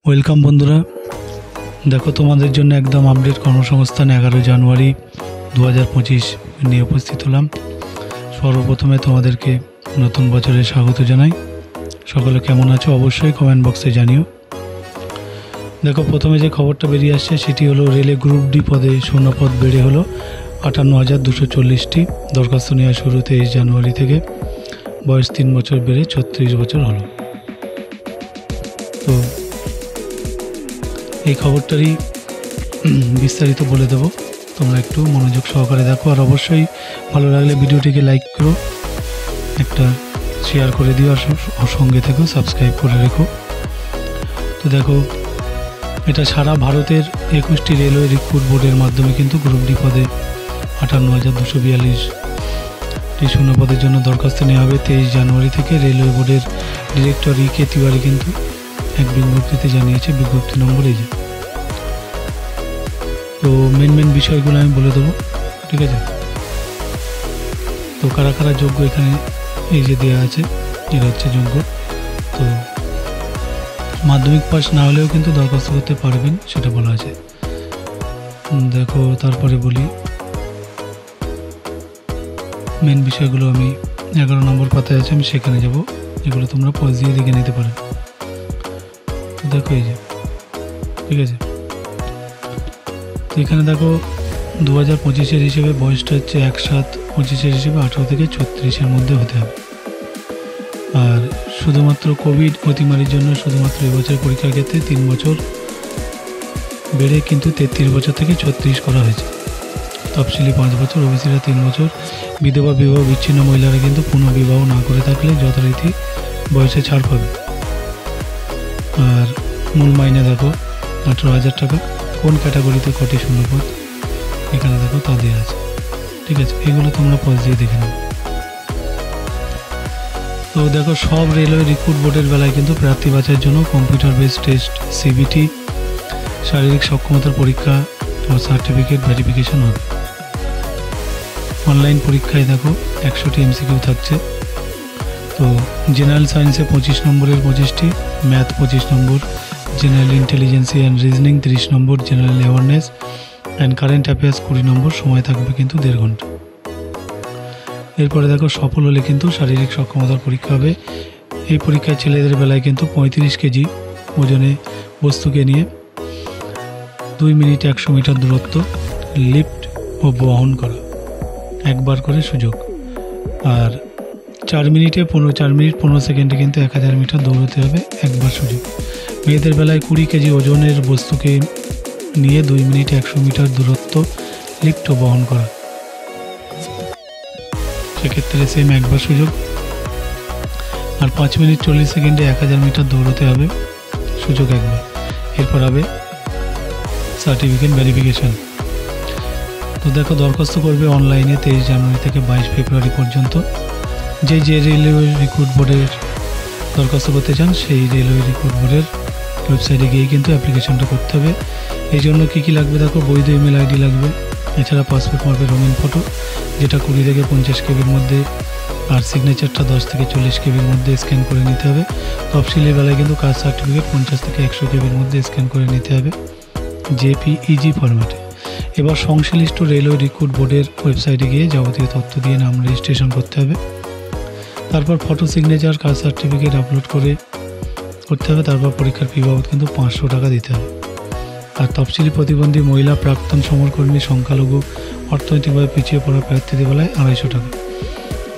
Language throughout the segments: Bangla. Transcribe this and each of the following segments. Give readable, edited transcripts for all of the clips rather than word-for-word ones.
ওয়েলকাম বন্ধুরা, দেখো তোমাদের জন্য একদম আপডেট কর্মসংস্থান 11 জানুয়ারি 2025 নিয়ে উপস্থিত হলাম। সর্বপ্রথমে তোমাদেরকে নতুন বছরের স্বাগত জানাই। সকলে কেমন আছো অবশ্যই কমেন্ট বক্সে জানিও। দেখো প্রথমে যে খবরটা বেরিয়ে আসছে সেটি হলো রেলে গ্রুপ ডি পদে শূন্যপদ বেড়ে হলো 58,240টি। দরখাস্ত নেওয়া শুরু 23 জানুয়ারি থেকে। বয়স 3 বছর বেড়ে 36 বছর হলো। তো এই খবরটারই বিস্তারিত বলে দেব, তোমরা একটু মনোযোগ সহকারে দেখো। আর অবশ্যই ভালো লাগলে ভিডিওটিকে লাইক করো, একটা শেয়ার করে দিও, আর সঙ্গে থেকো, সাবস্ক্রাইব করে রেখো। তো দেখো, এটা সারা ভারতের 21টি রেলওয়ে রিক্রুট বোর্ডের মাধ্যমে কিন্তু গ্রুপ ডি পদে 58,242টি শূন্যপদের জন্য দরখাস্ত নেওয়া হবে 23 জানুয়ারি থেকে। রেলওয়ে বোর্ডের ডিরেক্টর কে তিওয়ারি কিন্তু এক বিজ্ঞপ্তিতে জানিয়েছে, বিজ্ঞপ্তি নম্বর এই যে। তো মেন বিষয়গুলো আমি বলে দেবো, ঠিক আছে? তো কারা কারা যোগ্য এখানে এই যে দেওয়া আছে, এরা হচ্ছে যোগ্য। তো মাধ্যমিক পাস না হলেও কিন্তু দরখাস্ত করতে পারবেন, সেটা বলা আছে। দেখো তারপরে বলি মেন বিষয়গুলো। আমি 11 নম্বর পাতায় আছে, আমি সেখানে যাব। এগুলো তোমরা পজ দিয়ে দেখে নিতে পারো। দেখো এই যে, ঠিক আছে? তো এখানে দেখো 2025-এর হিসেবে বয়সটা হচ্ছে 1/7/25-এর হিসেবে 18 থেকে 36-এর মধ্যে হতে হবে। আর শুধুমাত্র কোভিড অতিমারির জন্য শুধুমাত্র এবছর পরীক্ষার ক্ষেত্রে 3 বছর বেড়ে কিন্তু 33 বছর থেকে 36 করা হয়েছে। তফসিলি 5 বছর, ওবিসিরা 3 বছর। বিধবা বিবাহ বিচ্ছিন্ন মহিলারা কিন্তু পুনর্বিবাহ না করে থাকলে যথারীতি বয়সে ছাড় পাবে। আর মূল মাইনে দেখো 18,000 টাকা। কোন ক্যাটাগরিতে কটি শূন্যপদ এখানে দেখো তা দেওয়া আছে, ঠিক আছে? এগুলো তোমরা পজ দিয়ে দেখে নাও। তো দেখো, সব রেলওয়ে রিক্রুট বোর্ডের বেলায় কিন্তু প্রার্থী বাছাইয়ের জন্য কম্পিউটার বেসড টেস্ট, সিবিটি, শারীরিক সক্ষমতার পরীক্ষা ও সার্টিফিকেট ভেরিফিকেশন হবে। অনলাইন পরীক্ষায় দেখো 100টি এমসিকিউ থাকছে। তো জেনারেল সায়েন্সে 25 নম্বরের 25টি, ম্যাথ 25 নম্বর, জেনারেল ইন্টেলিজেন্সি অ্যান্ড রিজনিং 30 নম্বর, general awareness and current affairs 20 নম্বর। সময় থাকবে কিন্তু 1.5 ঘন্টা। এরপরে দেখো, সফল হলে কিন্তু শারীরিক সক্ষমতার পরীক্ষা হবে। এই পরীক্ষায় ছেলেদের বেলায় কিন্তু 35 কেজি ওজনে বস্তুকে নিয়ে 2 মিনিটে 100 মিটার দূরত্ব লিফট ও বহন করা, একবার করে সুযোগ। আর 4 মিনিট 15 সেকেন্ডে কিন্তু 1000 মিটার দৌড়তে হবে, একবার সুযোগ। মেয়েদের বেলায় 20 কেজি ওজনের বস্তুকে নিয়ে 2 মিনিটে 100 মিটার দূরত্ব লিফট ও বহন করা, সেক্ষেত্রে সেম একবার সুযোগ। আর 5 মিনিট 40 সেকেন্ডে 1000 মিটার দৌড়তে হবে, সুযোগ একবার। এরপর হবে সার্টিফিকেট ভেরিফিকেশন। তো দেখো, দরখাস্ত করবে অনলাইনে 23 জানুয়ারি থেকে 22 ফেব্রুয়ারি পর্যন্ত। যে রেলওয়ে রিক্রুট বোর্ডের দরখাস্ত করতে চান সেই রেলওয়ে রিক্রুট বোর্ডের ওয়েবসাইটে গিয়ে কিন্তু অ্যাপ্লিকেশনটা করতে হবে। এই জন্য কী লাগবে দেখো, বৈধ ইমেল আইডি লাগবে, এছাড়া পাসপোর্ট মাপের রঙিন ফটো যেটা 20 থেকে 50 কেবির মধ্যে, আর সিগনেচারটা 10 থেকে 40 কেবির মধ্যে স্ক্যান করে নিতে হবে। তফসিলের বেলায় কিন্তু কাস্ট সার্টিফিকেট 50 থেকে 100 কেবির মধ্যে স্ক্যান করে নিতে হবে, জেপিইজি ফরম্যাটে। এবার সংশ্লিষ্ট রেলওয়ে রিক্রুট বোর্ডের ওয়েবসাইটে গিয়ে যাবতীয় তথ্য দিয়ে নাম রেজিস্ট্রেশন করতে হবে। তারপর photo, signature, caste certificate upload করতে হবে। তারপর পরীক্ষার ফি বাবদ কিন্তু 500 টাকা দিতে হবে। আর তফসিলি প্রতিবন্ধী মহিলা, প্রাক্তন সমরকর্মী, সংখ্যালঘু, অর্থনৈতিকভাবে পিছিয়ে পড়া প্রার্থীদের বেলায় 250 টাকা।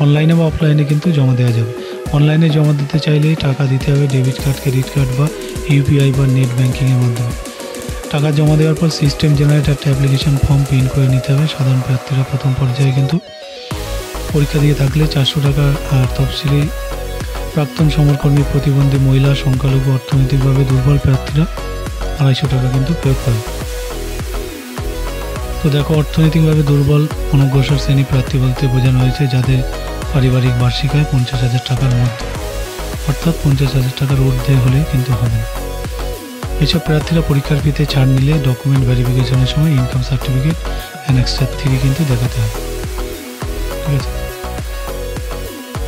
অনলাইনে বা অফলাইনে কিন্তু জমা দেওয়া যাবে। অনলাইনে জমা দিতে চাইলেই টাকা দিতে হবে ডেবিট কার্ড, ক্রেডিট কার্ড বা ইউপিআই বা নেট ব্যাঙ্কিংয়ের মাধ্যমে। টাকা জমা দেওয়ার পর সিস্টেম জেনারেট একটা অ্যাপ্লিকেশন ফর্ম প্রিন্ট করে নিতে হবে। সাধারণ প্রার্থীরা প্রথম পর্যায়ে কিন্তু পরীক্ষা দিয়ে থাকলে 400 টাকা, আর তফসিলি প্রাক্তন সমরকর্মী, প্রতিবন্ধী মহিলা, সংখ্যালঘু, অর্থনৈতিকভাবে দুর্বল প্রার্থীরা 250 টাকা কিন্তু প্রয়োগ করে। তো দেখো, অর্থনৈতিকভাবে দুর্বল অনগ্রসর শ্রেণী প্রার্থী বলতে বোঝানো হয়েছে যাদের পারিবারিক বার্ষিক আয় 50,000 টাকার মধ্যে, অর্থাৎ 50,000 টাকার ঊর্ধ্বে হলে কিন্তু হবে না। এসব প্রার্থীরা পরীক্ষার ফিতে ছাড় নিলে ডকুমেন্ট ভেরিফিকেশনের সময় ইনকাম সার্টিফিকেট অ্যানেক্সার 3 কিন্তু দেখাতে হবে, ঠিক আছে?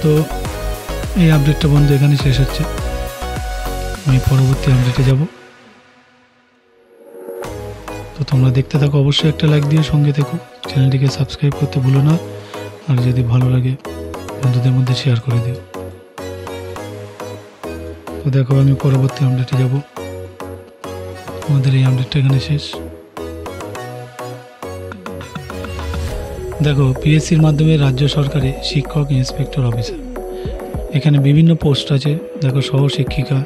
তো এই আপডেটটা বন্ধু এখানে শেষ হচ্ছে। আমি পরবর্তী আপডেটে যাব। তোমরা দেখতে থাকো, অবশ্যই একটা লাইক দিয়ে সঙ্গে থেকো, চ্যানেলটিকে সাবস্ক্রাইব করতে ভুলো না, আর যদি ভালো লাগে বন্ধুদের মধ্যে শেয়ার করে দিও। তো দেখো আমি পরবর্তী আপডেটে যাব। আমাদের এই আপডেটটা এখানে শেষ। দেখো পিএসসির মাধ্যমে রাজ্য সরকারে শিক্ষক ইন্সপেক্টর অফিসার, এখানে বিভিন্ন পোস্ট আছে। দেখো সহশিক্ষিকা,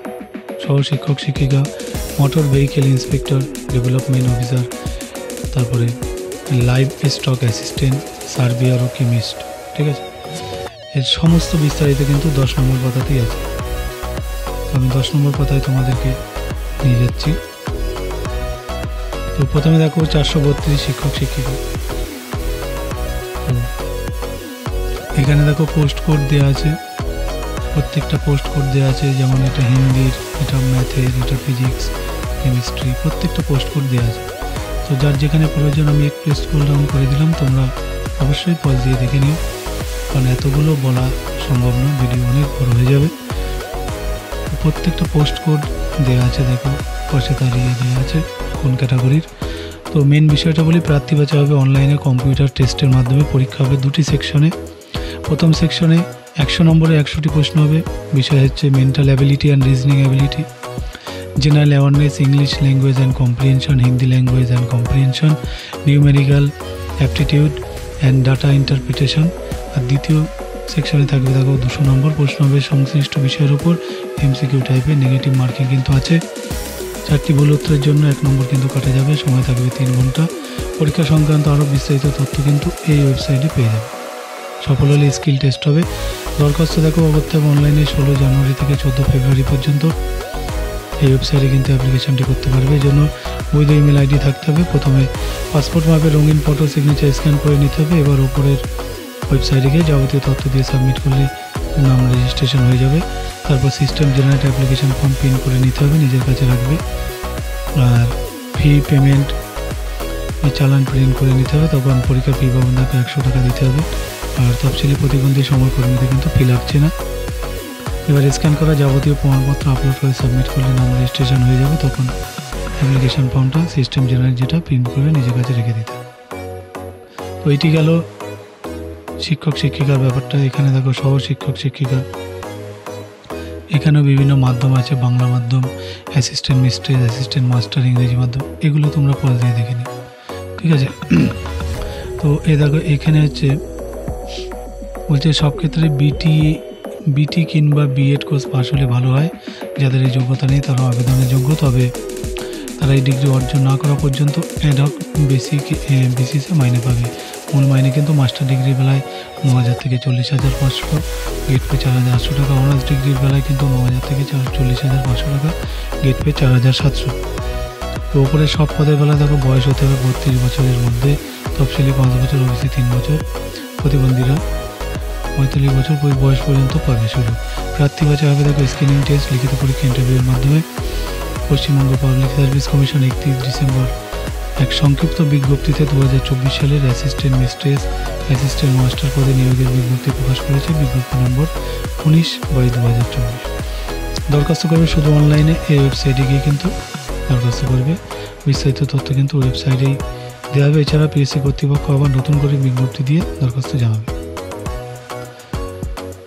সহশিক্ষক শিক্ষিকা, motor vehicle inspector, development officer, তারপরে লাইভ স্টক অ্যাসিস্ট্যান্ট, সার্ভেয়ার ও কেমিস্ট। ঠিক আছে, এর সমস্ত বিস্তারিত কিন্তু 10 নম্বর পাতাতেই আছে। তো আমি 10 নম্বর পাতায় তোমাদেরকে নিয়ে যাচ্ছি। তো প্রথমে দেখো 432 শিক্ষক শিক্ষিকা। এখানে দেখো পোস্ট কোড দেওয়া আছে, প্রত্যেকটা পোস্ট কোড দেওয়া আছে, যেমন এটা হিন্দির, এটা ম্যাথের, এটা ফিজিক্স, কেমিস্ট্রি, প্রত্যেকটা পোস্ট কোড দেওয়া আছে। তো যার যেখানে প্রয়োজন আমি একটু স্ক্রল ডাউন করে দিলাম, তোমরা অবশ্যই পজ দিয়ে দেখে নিও, কারণ এতগুলো বলা সম্ভব না, ভিডিও অনেক বড় হয়ে যাবে। প্রত্যেকটা পোস্ট কোড দেওয়া আছে, দেখো পাশে দাঁড়িয়ে দেওয়া আছে কোন ক্যাটাগরির। তো মেন বিষয়টা বলি, প্রার্থী বাছা হবে অনলাইনে কম্পিউটার টেস্টের মাধ্যমে। পরীক্ষা হবে 2টি সেকশনে। প্রথম সেকশনে 100 নম্বরে 100টি প্রশ্ন হবে। বিষয় হচ্ছে mental ability and reasoning ability, general awareness, English language and comprehension, Hindi language and comprehension, numerical aptitude and data interpretation. আর দ্বিতীয় সেকশনে থাকবে দেখো 200 নম্বর প্রশ্ন হবে সংশ্লিষ্ট বিষয়ের উপর, এমসিকিউ টাইপের, নেগেটিভ মার্কিং কিন্তু আছে। 4টি ভুল উত্তরের জন্য 1 নম্বর কিন্তু কাটা যাবে, সময় থাকবে 3 ঘন্টা। পরীক্ষা সংক্রান্ত আরও বিস্তারিত তথ্য কিন্তু এই ওয়েবসাইটে পেয়ে যাবে। সফল হলে স্কিল টেস্ট হবে। দরখাস্ত দেখো করতে হবে অনলাইনে 16 জানুয়ারি থেকে 14 ফেব্রুয়ারি পর্যন্ত। এই ওয়েবসাইটে কিন্তু অ্যাপ্লিকেশনটি করতে পারবে। এই জন্য বৈধ ইমেল আইডি থাকতে হবে। প্রথমে পাসপোর্ট মাপের রঙিন ফটো সিগনেচার স্ক্যান করে নিতে হবে। এবার ওপরের ওয়েবসাইটে গিয়ে যাবতীয় তথ্য দিয়ে সাবমিট করলে নাম রেজিস্ট্রেশন হয়ে যাবে। তারপর system generate application form print করে নিতে হবে, নিজের কাছে রাখবে। আর ফি পেমেন্ট চালান প্রিন্ট করে নিতে হবে। তখন পরীক্ষার ফি পাবেন তাকে 100 টাকা দিতে হবে। আর তফসিলি প্রতিবন্ধী সমরকর্মীদের কিন্তু ফি লাগছে না। এবার স্ক্যান করা যাবতীয় প্রমাণপত্র আপলোড করে সাবমিট করলে নাম রেজিস্ট্রেশন হয়ে যাবে। তখন অ্যাপ্লিকেশন ফর্মটা সিস্টেম জেনারেট যেটা প্রিন্ট করে নিজের কাছে রেখে দিতে হবে। তো এইটি গেল শিক্ষক শিক্ষিকার ব্যাপারটা। এখানে দেখো সহ শিক্ষক শিক্ষিকা, এখানেও বিভিন্ন মাধ্যম আছে, বাংলা মাধ্যম, অ্যাসিস্ট্যান্ট মিস্ট্রেস, অ্যাসিস্ট্যান্ট মাস্টার, ইংরেজি মাধ্যম, এগুলো তোমরা পজ দিয়ে দেখে নিও। ঠিক আছে, তো দেখো এখানে হচ্ছে বলছে সব ক্ষেত্রে বিটি কিংবা বিএড কোর্স পাস হলে ভালো হয়। যাদের এই যোগ্যতা নেই তারা আবেদনের যোগ্য, তবে তারা এই ডিগ্রি অর্জন না করা পর্যন্ত অ্যাডহক বেসিসে মাইনে পাবে। মূল মাইনে কিন্তু মাস্টার ডিগ্রির বেলায় 9,000 থেকে 40,500, গেট পে 4,800 টাকা। অনার্স ডিগ্রির বেলায় কিন্তু 9,000 থেকে 40,500 টাকা, গেট পে 4,700। তো ওপরে সব পদের বেলায় দেখো বয়স হতে হবে 32 বছরের মধ্যে, তফসিলি 5 বছর, ওবিসি 3 বছর, প্রতিবন্ধীরা 45 বছর বয়স পর্যন্ত পাবে সুযোগ। প্রার্থী বাছা হবে দেখো স্ক্রিনিং টেস্ট, লিখিত পরীক্ষা, ইন্টারভিউয়ের মাধ্যমে। Paschimbanga public service commission 31 December এক সংক্ষিপ্ত বিজ্ঞপ্তিতে 2024 সালের অ্যাসিস্ট্যান্ট মিস্ট্রেস, অ্যাসিস্ট্যান্ট মাস্টার পদে নিয়োগের বিজ্ঞপ্তি প্রকাশ করেছে। বিজ্ঞপ্তি নম্বর 19/2024। দরখাস্ত করবে শুধু অনলাইনে, এই ওয়েবসাইটে গিয়ে কিন্তু দরখাস্ত করবে। বিস্তারিত তথ্য কিন্তু ওয়েবসাইটেই দেওয়া হবে। এছাড়া পিএসসি কর্তৃপক্ষ আবার নতুন করে বিজ্ঞপ্তি দিয়ে দরখাস্ত জানাবে।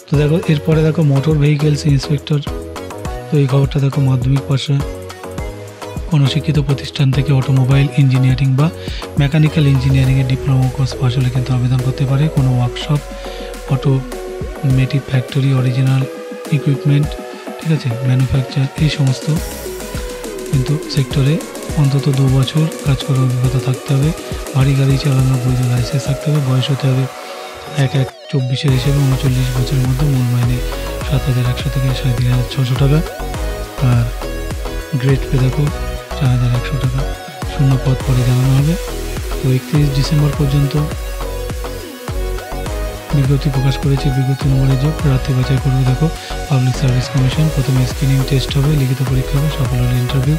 তো দেখো এরপরে দেখো মোটর ভেহিকেলস ইন্সপেক্টর। তো এই খবরটা দেখো মাধ্যমিক পাশে কোনো শিক্ষিত প্রতিষ্ঠান থেকে অটোমোবাইল ইঞ্জিনিয়ারিং বা মেকানিক্যাল ইঞ্জিনিয়ারিংয়ের ডিপ্লোমা কোর্স পাশ হলে কিন্তু আবেদন করতে পারে। কোনো workshop, automotive factory, original equipment, ঠিক আছে, ম্যানুফ্যাকচার, এই সমস্ত কিন্তু সেক্টরে অন্তত 2 বছর কাজ করার অভিজ্ঞতা থাকতে হবে। ভারী গাড়ি চালানোর বৈধ লাইসেন্স থাকতে হবে। বয়স হতে হবে 1/1/24 হিসেবে 39 বছরের মধ্যে। মূল মাইনে 7,100 থেকে 3,600 টাকা। আর গ্রেড পে দেখো 4,100 টাকা। শূন্য পদ পরে জানানো হবে। তো 31 ডিসেম্বর পর্যন্ত বিজ্ঞপ্তি প্রকাশ করেছে। বিজ্ঞপ্তি নম্বরে যোগ প্রার্থী বাছাই করবে দেখো পাবলিক সার্ভিস কমিশন। প্রথমে স্ক্রিনিং টেস্ট হবে, লিখিত পরীক্ষা হবে, সফল হলে ইন্টারভিউ।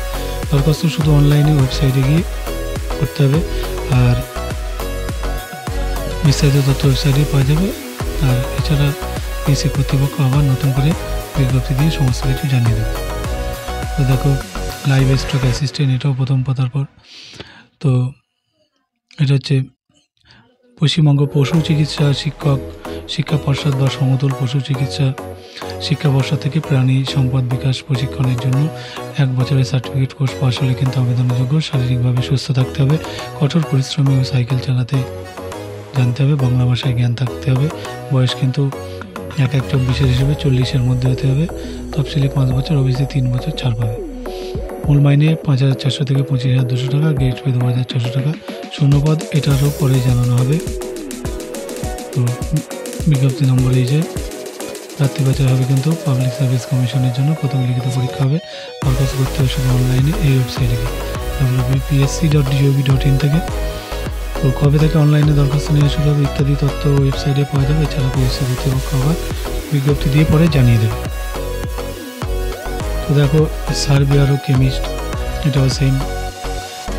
দরখাস্ত শুধু অনলাইনে ওয়েবসাইটে গিয়ে করতে হবে। আর বিস্তারিত তথ্য ওয়েবসাইটে পাওয়া যাবে। আর এছাড়া পিএসসি কর্তৃপক্ষ আবার নতুন করে বিজ্ঞপ্তি দিয়ে সমস্ত কিছু জানিয়ে দেবে। তো দেখো লাইভ স্টক অ্যাসিস্ট্যান্ট, এটাও প্রথম পাতার পর তো এটা হচ্ছে পশ্চিমবঙ্গ পশু চিকিৎসা শিক্ষা পর্ষদ বা সমতল পশু চিকিৎসা শিক্ষা পর্ষদ থেকে প্রাণী সম্পদ বিকাশ প্রশিক্ষণের জন্য 1 বছরের সার্টিফিকেট কোর্স পাশ হলে কিন্তু আবেদনের যোগ্য। শারীরিকভাবে সুস্থ থাকতে হবে, কঠোর পরিশ্রমী ও সাইকেল চালাতে জানতে হবে, বাংলা ভাষায় জ্ঞান থাকতে হবে। বয়স কিন্তু 1/1/24 হিসেবে 40-এর মধ্যে হতে হবে। তফসিলি 5 বছর, ওবিসি 3 বছর ছাড় পাবে। মূল মাইনে 5,400 থেকে 25,200 টাকা, গ্রেড পে 2,400 টাকা। শূন্যপদ এটারও পরে জানানো হবে। তো বিজ্ঞপ্তি নম্বর এই যে প্রার্থী বাছাই হবে কিন্তু পাবলিক সার্ভিস কমিশনের জন্য প্রথম লিখিত পরীক্ষা হবে। দরখাস্ত করতে হবে শুধু অনলাইনে এই ওয়েবসাইটে www.psc.gov.in থেকে। তো কবে থেকে অনলাইনে দরখাস্ত নেওয়া শুরু হবে ইত্যাদি তথ্য ওয়েবসাইটে পাওয়া যাবে। এছাড়া পিএসসি কর্তৃপক্ষ আবার বিজ্ঞপ্তি দিয়ে পরে জানিয়ে দেবে। তো দেখো সার্ভেয়ার ও কেমিস্ট এটাও সেম।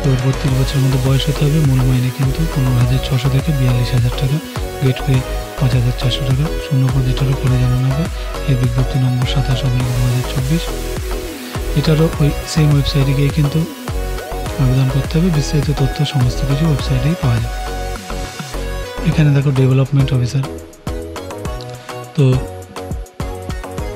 তো 32 বছরের মধ্যে বয়স হতে হবে। মূল মাইনে কিন্তু 15,600 থেকে 42,000 টাকা, গ্রেড পে 5,400 টাকা। শূন্যপদ এটারও পরে জানানো হবে। এই বিজ্ঞপ্তি নম্বর 27/2024। এটারও ওই সেম ওয়েবসাইটে গিয়ে কিন্তু আবেদন করতে হবে। বিস্তারিত তথ্য সমস্ত কিছু ওয়েবসাইটেই পাওয়া যায়। এখানে দেখো ডেভেলপমেন্ট অফিসার। তো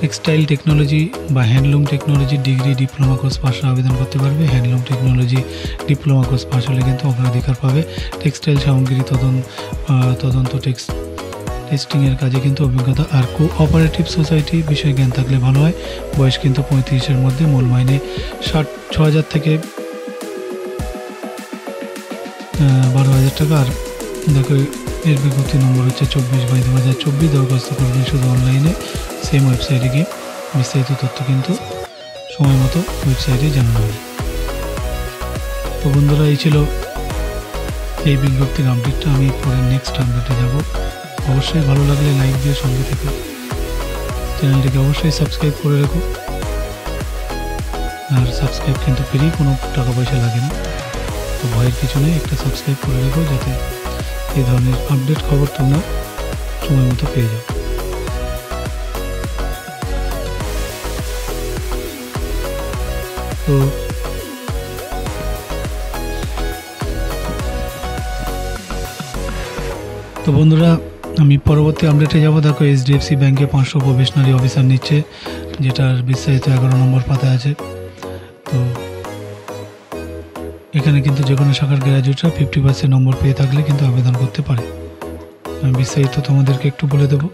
টেক্সটাইল টেকনোলজি বা handloom technology degree diploma course পাশে আবেদন করতে পারবে। হ্যান্ডলুম টেকনোলজি ডিপ্লোমা কোর্স পাশ হলে কিন্তু অগ্রাধিকার পাবে। টেক্সটাইল সামগ্রী তদন্ত টেস্টিংয়ের কাজে কিন্তু অভিজ্ঞতা আর কোঅপারেটিভ সোসাইটি বিষয়ে জ্ঞান থাকলে ভালো হয়। বয়স কিন্তু 35-এর মধ্যে। মূল মাইনে 6,000 থেকে 12,000 টাকা। আর দেখো এর বিজ্ঞপ্তি নম্বর হচ্ছে 24/2024। দরখাস্ত করবেন শুধু অনলাইনে সেম ওয়েবসাইটে গিয়ে। বিস্তারিত তথ্য কিন্তু সময় মতো ওয়েবসাইটে জানানো হবে। তো বন্ধুরা এই ছিল এই বিজ্ঞপ্তির আপডেটটা। আমি পরে নেক্সট আপডেটে যাব। অবশ্যই ভালো লাগলে লাইক দিয়ে সঙ্গে থেকে চ্যানেলটিকে অবশ্যই সাবস্ক্রাইব করে রেখো। আর সাবস্ক্রাইব কিন্তু ফ্রি, কোনো টাকা পয়সা লাগে না। তো ভয়ের কিছু নেই, একটা সাবস্ক্রাইব করে রেখো যাতে এই ধরনের আপডেট খবর তোমরা সময় মতো পেয়ে যাও। তো বন্ধুরা আমি পরবর্তী আপডেটে যাব। দেখো HDFC ব্যাংকে 500 প্রবেশনারি অফিসার নিচ্ছে, যেটার বিস্তারিত 11 নম্বর পাতায় আছে। তো এখানে কিন্তু যে কোনো শাখার গ্র্যাজুয়েটরা 50% নম্বর পেয়ে থাকলে কিন্তু আবেদন করতে পারে। আমি বিস্তারিত তোমাদেরকে একটু বলে দেবো।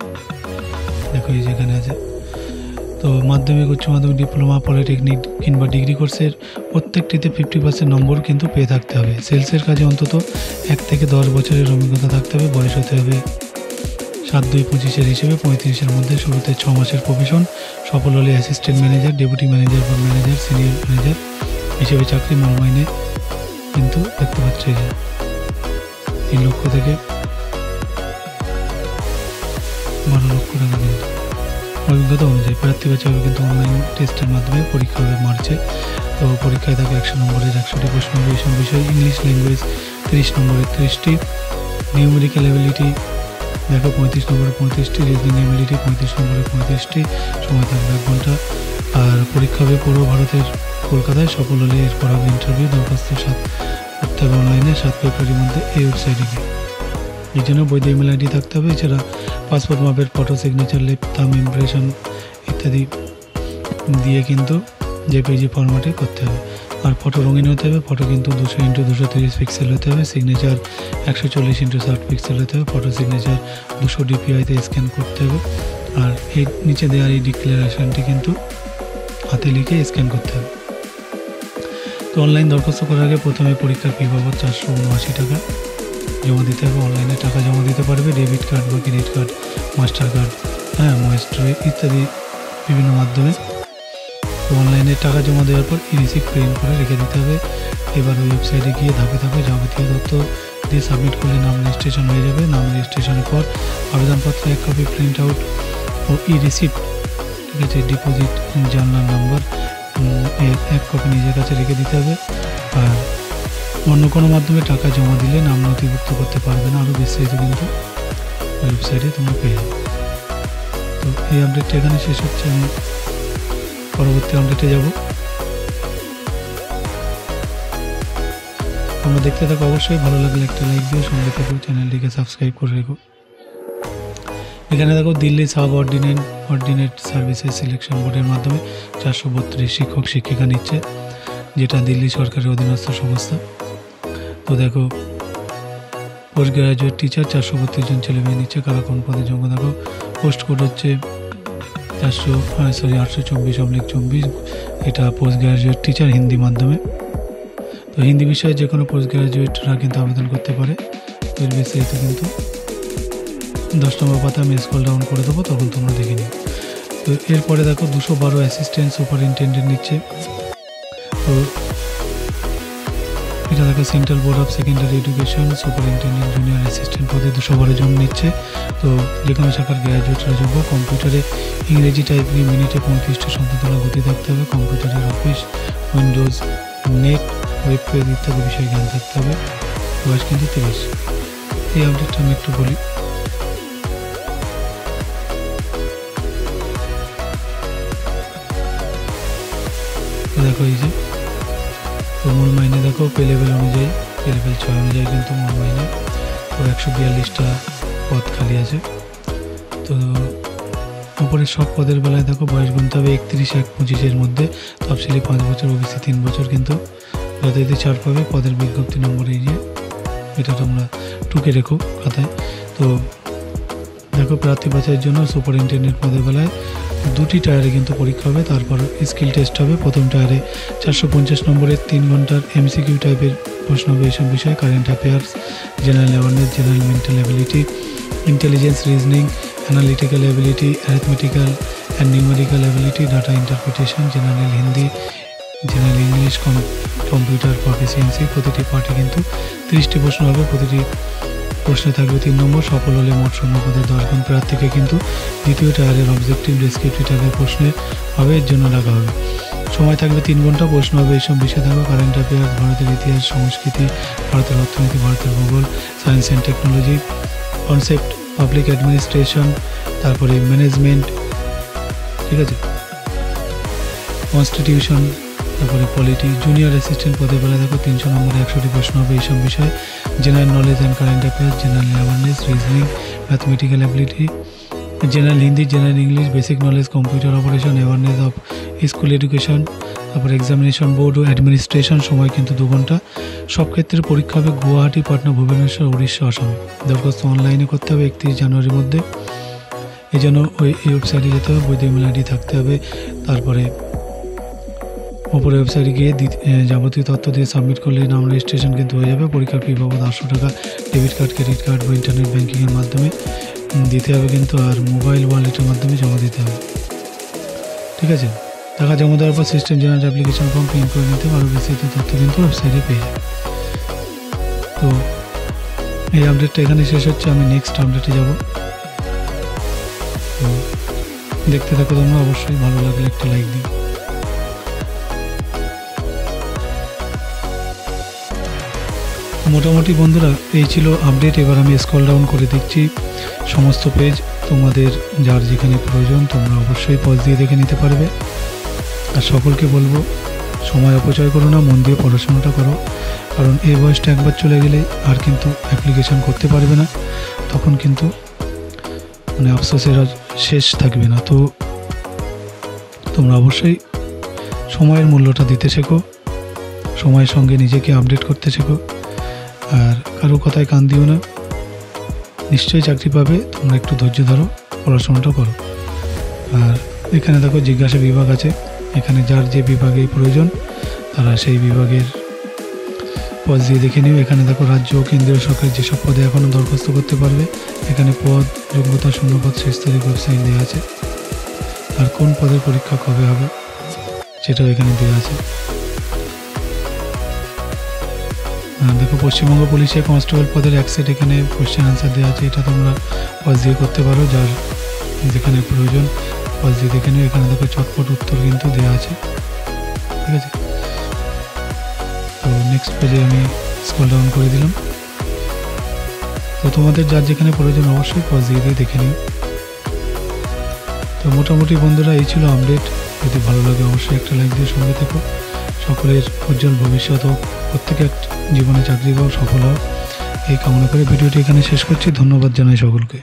দেখো এই যেখানে আছে। তো মাধ্যমিক, উচ্চ মাধ্যমিক, ডিপ্লোমা, পলিটেকনিক কিংবা ডিগ্রি কোর্সের প্রত্যেকটিতে 50% নম্বর কিন্তু পেয়ে থাকতে হবে। সেলসের কাজে অন্তত 1 থেকে 10 বছরের অভিজ্ঞতা থাকতে হবে। বয়স হতে হবে 7/2/25 হিসেবে 35-এর মধ্যে। শুরুতে 6 মাসের প্রফেশন। সফল হলে অ্যাসিস্ট্যান্ট ম্যানেজার, ডেপুটি ম্যানেজার বা ম্যানেজার, সিনিয়র ম্যানেজার হিসেবে চাকরি। মূল মাইনে কিন্তু দেখতে পাচ্ছি যে 3 লক্ষ থেকে 12 লক্ষ টাকা কিন্তু অভিজ্ঞতা অনুযায়ী প্রার্থী বাছাই হবে কিন্তু অনলাইন টেস্টের মাধ্যমে। পরীক্ষা হবে মার্চে। তো পরীক্ষায় থাকে 100 নম্বরের 100টি প্রশ্ন। বিষয় ইংলিশ ল্যাঙ্গুয়েজ 30 নম্বরের 30টি। নিউমেরিক্যাল এবিলিটি দেখো 35 নম্বরে 35টি। রিজনিং এবিলিটি 35 নম্বরে 35টি। সময় থাকবে 1 ঘন্টা। আর পরীক্ষা হবে পুরো ভারতের কলকাতায়। সফল হলে এরপর হবে ইন্টারভিউ। দরখাস্ত করতে হবে অনলাইনে 7 ফেব্রুয়ারির মধ্যে এই ওয়েবসাইটে গিয়ে। এই জন্য বৈধ ইমেল আইডি থাকতে হবে। এছাড়া পাসপোর্ট মাপের ফটো, সিগনেচার, লেপ, থাম ইমপ্রেশন ইত্যাদি দিয়ে কিন্তু জেপিজি ফরম্যাটে করতে হবে। আর ফটো রঙিন হতে হবে। ফটো কিন্তু 200x230 পিক্সেল হতে হবে। সিগনেচার 140x60 পিক্সেল হতে হবে। ফটো সিগনেচার 200 DPI-তে স্ক্যান করতে হবে। আর এই নিচে দেওয়া এই ডিক্লারেশনটি কিন্তু হাতে লিখে স্ক্যান করতে হবে। তো অনলাইন দরখাস্ত করার আগে প্রথমে পরীক্ষার ফি বাবদ 479 টাকা জমা দিতে হবে। অনলাইনে টাকা জমা দিতে পারবে ডেবিট কার্ড বা credit card, master card, master ইত্যাদি বিভিন্ন মাধ্যমে। তো অনলাইনে টাকা জমা দেওয়ার পর রিসিপ্ট প্রিন্ট করে রেখে দিতে হবে। এবার ওয়েবসাইটে গিয়ে ধাপে ধাপে যাবতীয় তথ্য দিয়ে সাবমিট করলে নাম রেজিস্ট্রেশন হয়ে যাবে। নাম রেজিস্ট্রেশনের পর আবেদনপত্র 1 কপি প্রিন্ট আউট ও রিসিপ্ট, ঠিক আছে, ডিপোজিট জার্নাল নাম্বার 1 কপি নিজের কাছে রেখে দিতে হবে। আর অন্য কোনো মাধ্যমে টাকা জমা দিলে নাম নথিভুক্ত করতে পারবে না। আরও বিস্তারিত কিন্তু ওয়েবসাইটে তোমরা পেয়ে যাবে। তো এই আপডেটটা এখানে শেষ হচ্ছে। আমি পরবর্তী আপডেটে যাব। তোমরা দেখতে থাকো, অবশ্যই ভালো লাগলে একটা লাইক দিও, সঙ্গে থেকো, চ্যানেলটিকে সাবস্ক্রাইব করে রেখো। এখানে দেখো Delhi sub ordinate services selection বোর্ডের মাধ্যমে 432 শিক্ষক শিক্ষিকা নিচ্ছে, যেটা দিল্লি সরকারের অধীনস্থ সংস্থা। তো দেখো পোস্ট গ্রাজুয়েট টিচার 432 জন ছেলে মেয়ে নিচ্ছে। কারা কোন পদের যোগ্য দেখো, পোস্ট কোড হচ্ছে 824/24। এটা পোস্ট গ্রাজুয়েট টিচার হিন্দি মাধ্যমে। তো হিন্দি বিষয়ে যে কোনো পোস্ট গ্রাজুয়েটরা কিন্তু আবেদন করতে পারে। এর বিস্তারিত কিন্তু 10 নম্বর পাতা আমি স্ক্রল ডাউন করে দেবো, তখন তোমরা দেখে নিও। তো এরপরে দেখো 212 অ্যাসিস্ট্যান্ট সুপারিনটেন্ডেন্ট নিচ্ছে। তো এটা দেখো central board of secondary education superintendent junior assistant পদে 212 জন নিচ্ছে। তো যে কোনো শাখার গ্র্যাজুয়েটরা যোগ্য। কম্পিউটারে ইংরেজি টাইপিং মিনিটে 35টা শব্দতলা গতি থাকতে হবে। কম্পিউটারের office, Windows, net, web page ইত্যাদি বিষয়ে জ্ঞান থাকতে হবে। বয়স কিন্তু 30। এই আপডেটটা আমি একটু বলি। দেখো এই যে তো মূল মাইনে দেখো পে লেভেল অনুযায়ী, পে লেভেল 6 অনুযায়ী কিন্তু মূল মাইনে। তো 142টা পদ খালি আছে। তো উপরে সব পদের বেলায় দেখো বয়স গুনতে হবে 31/1/25 মধ্যে। তফসিলি 5 বছর, ওবিসি 3 বছর, কিন্তু যথারীতি ছাড় পাবে। পদের বিজ্ঞপ্তি নম্বর এই যে, এটা তোমরা টুকে রেখো খাতায়। তো দেখো প্রার্থী বাছাইয়ের জন্য সুপারিনটেন্ডেন্ট পদের বেলায় 2টি টায়ারে কিন্তু পরীক্ষা হবে। তারপর স্কিল টেস্ট হবে। প্রথম টায়ারে 450 নম্বরের 3 ঘন্টার এমসিকিউ টাইপের প্রশ্ন হবে এইসব বিষয়ে। Current affairs, general awareness, general mental ability, intelligence, reasoning, analytical ability, arithmetical and numerical ability, data interpretation, general Hindi, general English, computer proficiency. প্রতিটি পার্টে কিন্তু 30টি প্রশ্ন হবে। প্রতিটি প্রশ্নে থাকবে 3 নম্বর। সফল হলে মোট শূন্য পদে 10 জন প্রার্থীকে কিন্তু দ্বিতীয় টায়ারের অবজেক্টিভ ডেসক্রিপটিভ টাইপের প্রশ্নে হবে, এর জন্য ডাকা হবে। সময় থাকবে 3 ঘন্টা। প্রশ্ন হবে এইসব বিষয় থাকবে: কারেন্ট অ্যাফেয়ার্স, ভারতের ইতিহাস, সংস্কৃতি, ভারতের অর্থনীতি, ভারতের ভূগোল, science and technology, concept, public administration, তারপরে ম্যানেজমেন্ট, ঠিক আছে, কনস্টিটিউশন, তারপরে পলিটি। জুনিয়র অ্যাসিস্ট্যান্ট পদে বেলা দেখো 300 নম্বরে 100টি প্রশ্ন হবে এইসব বিষয়ে: general knowledge and current affairs, general awareness, reasoning, mathematical ability, general Hindi, general English, basic knowledge, computer operation, awareness of school education, তারপরে এক্সামিনেশন বোর্ড ও অ্যাডমিনিস্ট্রেশন। সময় কিন্তু 2 ঘন্টা। সব ক্ষেত্রে পরীক্ষা হবে গুয়াহাটি, পাটনা, ভুবনেশ্বর, উড়িষ্যা, আসামে। দরখাস্ত অনলাইনে করতে হবে 31 জানুয়ারির মধ্যে। এই জন্য এই ওয়েবসাইটে যেতে হবে, বৈধ ইমেল আইডি থাকতে হবে। তারপরে ওপরে ওয়েবসাইটে গিয়ে যাবতীয় তথ্য দিয়ে সাবমিট করলে নাম রেজিস্ট্রেশন কিন্তু হয়ে যাবে। পরীক্ষার ফি বাবদ 800 টাকা ডেবিট কার্ড, ক্রেডিট কার্ড বা ইন্টারনেট ব্যাঙ্কিংয়ের মাধ্যমে দিতে হবে কিন্তু, আর মোবাইল ওয়ালেটের মাধ্যমে জমা দিতে হবে, ঠিক আছে। টাকা জমা দেওয়ার পর system generate application form print করে নিতে হবে। আরও বিস্তারিত তথ্য কিন্তু ওয়েবসাইটে পেয়ে যাবে। তো এই আপডেটটা এখানে শেষ হচ্ছে। আমি নেক্সট আপডেটে যাব। তো দেখতে থাকো তোমরা, অবশ্যই ভালো লাগলে একটা লাইক দিও। মোটামুটি বন্ধুরা এই ছিল আপডেট। এবার আমি স্ক্রল ডাউন করে দেখছি সমস্ত পেজ। তোমাদের যার যেখানে প্রয়োজন তোমরা অবশ্যই পজ দিয়ে দেখে নিতে পারবে। আর সকলকে বলবো সময় অপচয় করো না, মন দিয়ে পড়াশোনাটা করো। কারণ এই বয়সটা একবার চলে গেলে আর কিন্তু অ্যাপ্লিকেশান করতে পারবে না, তখন কিন্তু মানে আফসোসের শেষ থাকবে না। তো তোমরা অবশ্যই সময়ের মূল্যটা দিতে শেখো, সময়ের সঙ্গে নিজেকে আপডেট করতে শেখো, আর কারো কথায় কান দিও না। নিশ্চয়ই চাকরি পাবে, তোমরা একটু ধৈর্য ধরো, পড়াশোনাটা করো। আর এখানে দেখো জিজ্ঞাসা বিভাগ আছে, এখানে যার যে বিভাগে প্রয়োজন তারা সেই বিভাগের পদ দিয়ে দেখে নিও। এখানে দেখো রাজ্য ও কেন্দ্রীয় সরকারের যেসব পদে এখনও দরখাস্ত করতে পারবে, এখানে পদ, যোগ্যতা, শূন্যপদ, শেষ তারিখ ওয়েবসাইট দেওয়া আছে। আর কোন পদের পরীক্ষা কবে হবে সেটাও এখানে দেওয়া আছে। দেখো পশ্চিমবঙ্গ পুলিশে কনস্টেবল পদের 1 সেট এখানে কোয়েশ্চেন আনসার দেওয়া আছে। এটা তোমরা পজ দিয়ে করতে পারো, যার যেখানে প্রয়োজন পজ দিয়ে দেখে নিও। এখানে দেখো চটপট উত্তর কিন্তু দেওয়া আছে, ঠিক আছে। তো নেক্সট পেজে আমি স্ক্রল ডাউন করে দিলাম। তো তোমাদের যার যেখানে প্রয়োজন অবশ্যই পজ দিয়ে দেখে নিও। তো মোটামুটি বন্ধুরা এই ছিল আপডেট। যদি ভালো লাগে অবশ্যই একটা লাইক দিয়ে সঙ্গে থেকো। সকলের উজ্জ্বল ভবিষ্যৎ হোক, প্রত্যেকের জীবনে চাকরি পাও, সফল হোক, এই কামনা করে ভিডিওটি এখানে শেষ করছি। ধন্যবাদ জানাই সকলকে।